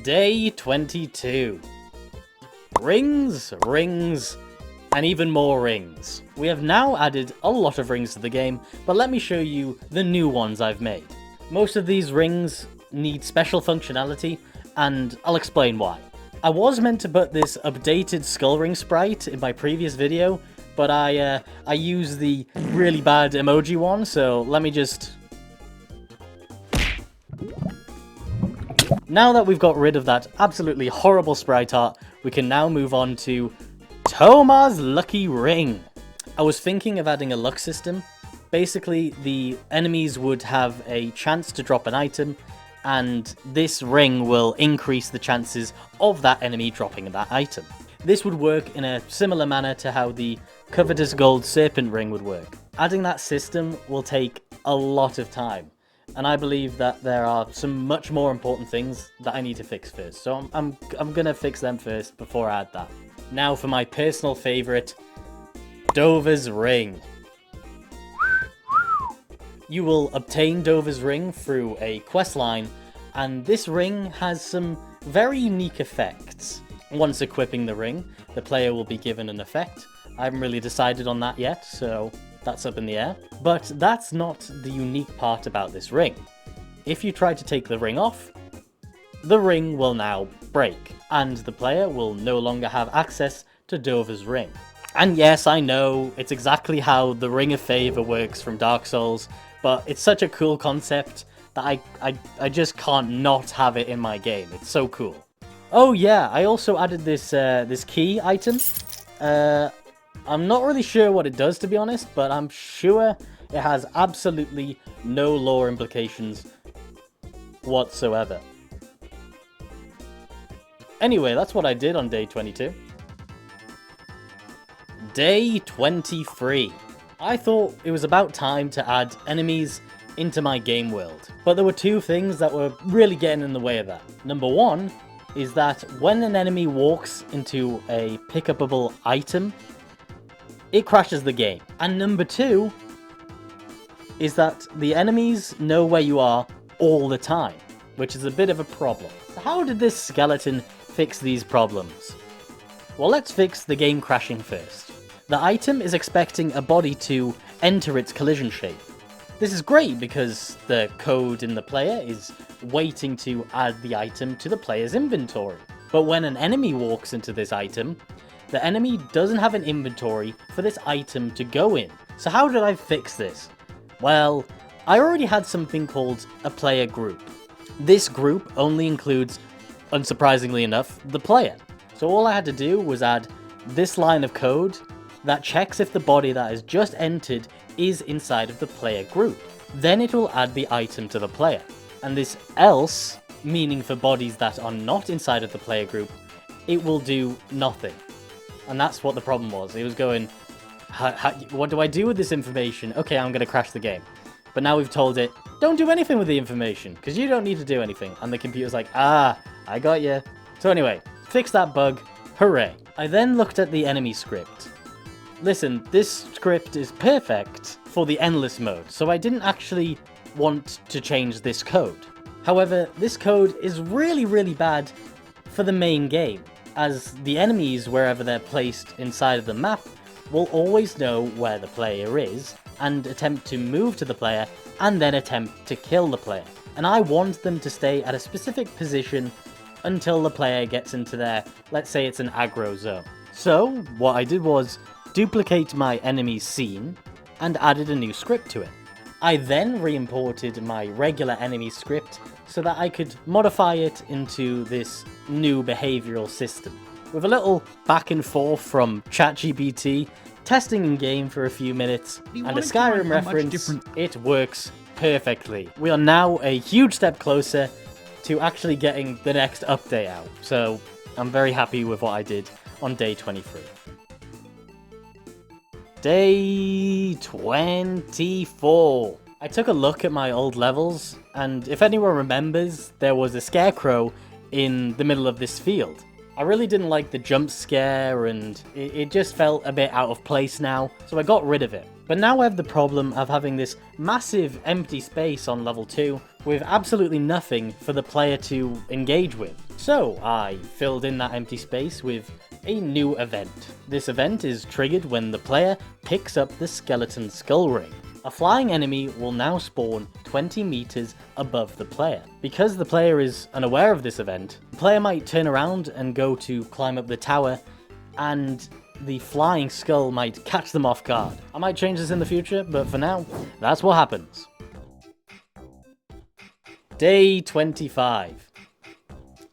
Day 22. Rings, rings, and even more rings. We have now added a lot of rings to the game, but let me show you the new ones I've made. Most of these rings need special functionality, and I'll explain why. I was meant to put this updated skull ring sprite in my previous video, but I used the really bad emoji one, so let me just... Now that we've got rid of that absolutely horrible sprite art, we can now move on to Thoma's Lucky Ring. I was thinking of adding a luck system. Basically, the enemies would have a chance to drop an item, and this ring will increase the chances of that enemy dropping that item. This would work in a similar manner to how the Covetous Gold Serpent Ring would work. Adding that system will take a lot of time, and I believe that there are some much more important things that I need to fix first. So I'm gonna fix them first before I add that. Now for my personal favorite, Dover's Ring. You will obtain Dover's Ring through a quest line, and this ring has some very unique effects. Once equipping the ring, the player will be given an effect. I haven't really decided on that yet, so that's up in the air. But that's not the unique part about this ring. If you try to take the ring off, the ring will now break, and the player will no longer have access to Dover's Ring. And yes, I know, it's exactly how the Ring of Favor works from Dark Souls, but it's such a cool concept that I just can't not have it in my game. It's so cool. Oh yeah, I also added this this key item. I'm not really sure what it does, to be honest, but I'm sure it has absolutely no lore implications whatsoever. Anyway, that's what I did on day 22. Day 23. I thought it was about time to add enemies into my game world, but there were two things that were really getting in the way of that. Number one is that when an enemy walks into a pick-upable item, it crashes the game. And number two is that the enemies know where you are all the time, which is a bit of a problem. So how did this skeleton fix these problems? Well, let's fix the game crashing first. The item is expecting a body to enter its collision shape. This is great because the code in the player is waiting to add the item to the player's inventory. But when an enemy walks into this item, the enemy doesn't have an inventory for this item to go in. So how did I fix this? Well, I already had something called a player group. This group only includes, unsurprisingly enough, the player. So all I had to do was add this line of code that checks if the body that has just entered is inside of the player group. Then it will add the item to the player. And this else, meaning for bodies that are not inside of the player group, it will do nothing. And that's what the problem was. It was going, what do I do with this information? Okay, I'm going to crash the game. But now we've told it, don't do anything with the information, because you don't need to do anything. And the computer's like, I got you. So anyway, fix that bug. Hooray. I then looked at the enemy script. Listen, this script is perfect for the endless mode, so I didn't actually want to change this code. However, this code is really, really bad for the main game, as the enemies, wherever they're placed inside of the map, will always know where the player is, and attempt to move to the player, and then attempt to kill the player. And I want them to stay at a specific position until the player gets into their, let's say it's an aggro zone. So, what I did was duplicate my enemy's scene, and added a new script to it. I then re-imported my regular enemy script so that I could modify it into this new behavioral system. With a little back and forth from Chatgpt, testing in game for a few minutes, and a Skyrim reference, it works perfectly. We are now a huge step closer to actually getting the next update out, so I'm very happy with what I did on day 23. Day 24. I took a look at my old levels, and if anyone remembers, there was a scarecrow in the middle of this field. I really didn't like the jump scare, and it just felt a bit out of place now, so I got rid of it. But now I have the problem of having this massive empty space on level 2 with absolutely nothing for the player to engage with. So I filled in that empty space with a new event. This event is triggered when the player picks up the skeleton skull ring. A flying enemy will now spawn 20 meters above the player. Because the player is unaware of this event, the player might turn around and go to climb up the tower, and the flying skull might catch them off guard. I might change this in the future, but for now, that's what happens. Day 25.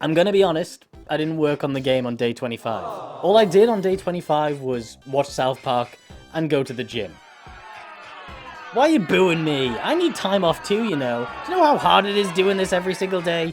I'm gonna be honest, I didn't work on the game on day 25. All I did on day 25 was watch South Park and go to the gym. Why are you booing me? I need time off too, you know. Do you know how hard it is doing this every single day?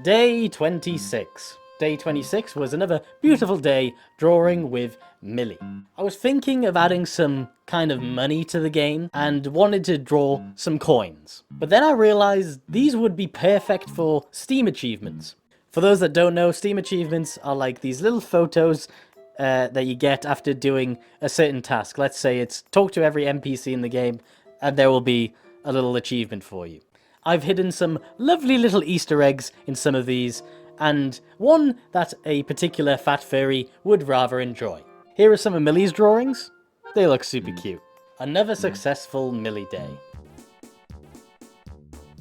Day 26. Day 26 was another beautiful day drawing with Millie. I was thinking of adding some kind of money to the game and wanted to draw some coins. But then I realized these would be perfect for Steam achievements. For those that don't know, Steam achievements are like these little photos that you get after doing a certain task. Let's say it's talk to every NPC in the game, and there will be a little achievement for you. I've hidden some lovely little Easter eggs in some of these, and one that a particular fat furry would rather enjoy. Here are some of Millie's drawings. They look super cute. Another successful Millie day.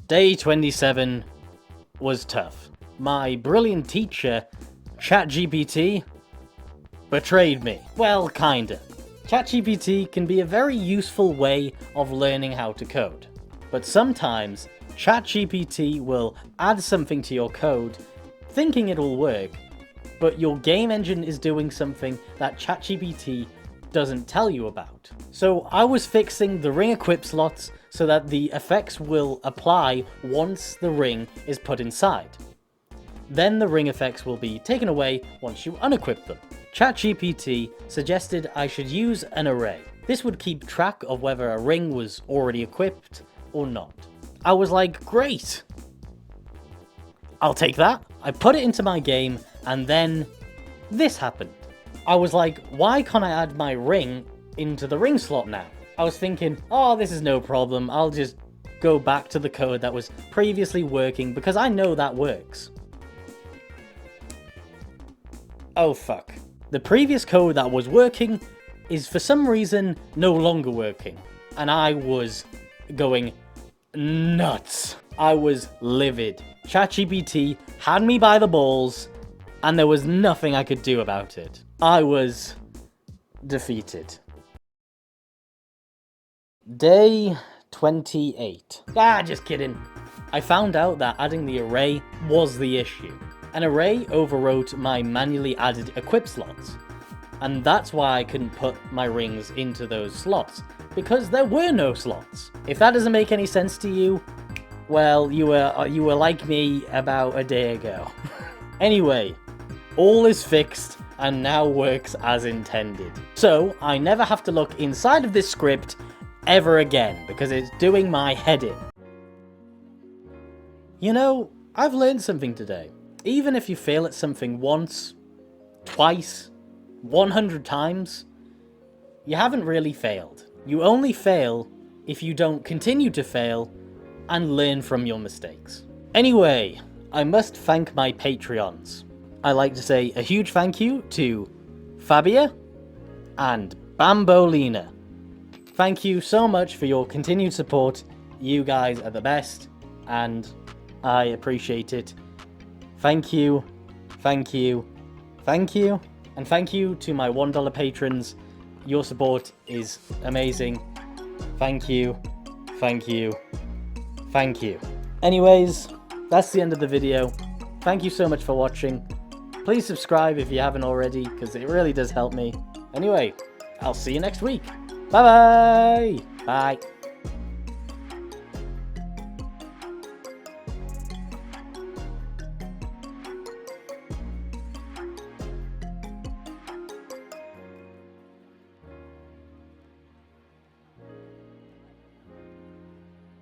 Day 27 was tough. My brilliant teacher, Chatgpt, betrayed me. Well, kinda. Chatgpt can be a very useful way of learning how to code. But sometimes, Chatgpt will add something to your code, thinking it'll work, but your game engine is doing something that Chatgpt doesn't tell you about. So I was fixing the ring equip slots so that the effects will apply once the ring is put inside. Then the ring effects will be taken away once you unequip them. Chatgpt suggested I should use an array. This would keep track of whether a ring was already equipped or not. I was like, great! I'll take that. I put it into my game, and then this happened. I was like, why can't I add my ring into the ring slot now? I was thinking, oh, this is no problem. I'll just go back to the code that was previously working because I know that works. Oh fuck. The previous code that was working is for some reason no longer working. And I was going nuts. I was livid. Chatgpt had me by the balls, and there was nothing I could do about it. I was defeated. Day 28. Just kidding. I found out that adding the array was the issue. An array overwrote my manually added equip slots, and that's why I couldn't put my rings into those slots, because there were no slots. If that doesn't make any sense to you, well, you were like me about a day ago. Anyway, all is fixed and now works as intended. So I never have to look inside of this script ever again, because it's doing my head in. You know, I've learned something today. Even if you fail at something once, twice, 100 times, you haven't really failed. You only fail if you don't continue to fail and learn from your mistakes. Anyway, I must thank my Patreons. I like to say a huge thank you to Fabia and Bambolina. Thank you so much for your continued support. You guys are the best, and I appreciate it. Thank you, thank you, thank you, and thank you to my $1 patrons. Your support is amazing. Thank you, thank you, thank you. Anyways, that's the end of the video. Thank you so much for watching. Please subscribe if you haven't already, because it really does help me. Anyway, I'll see you next week. Bye-bye! Bye.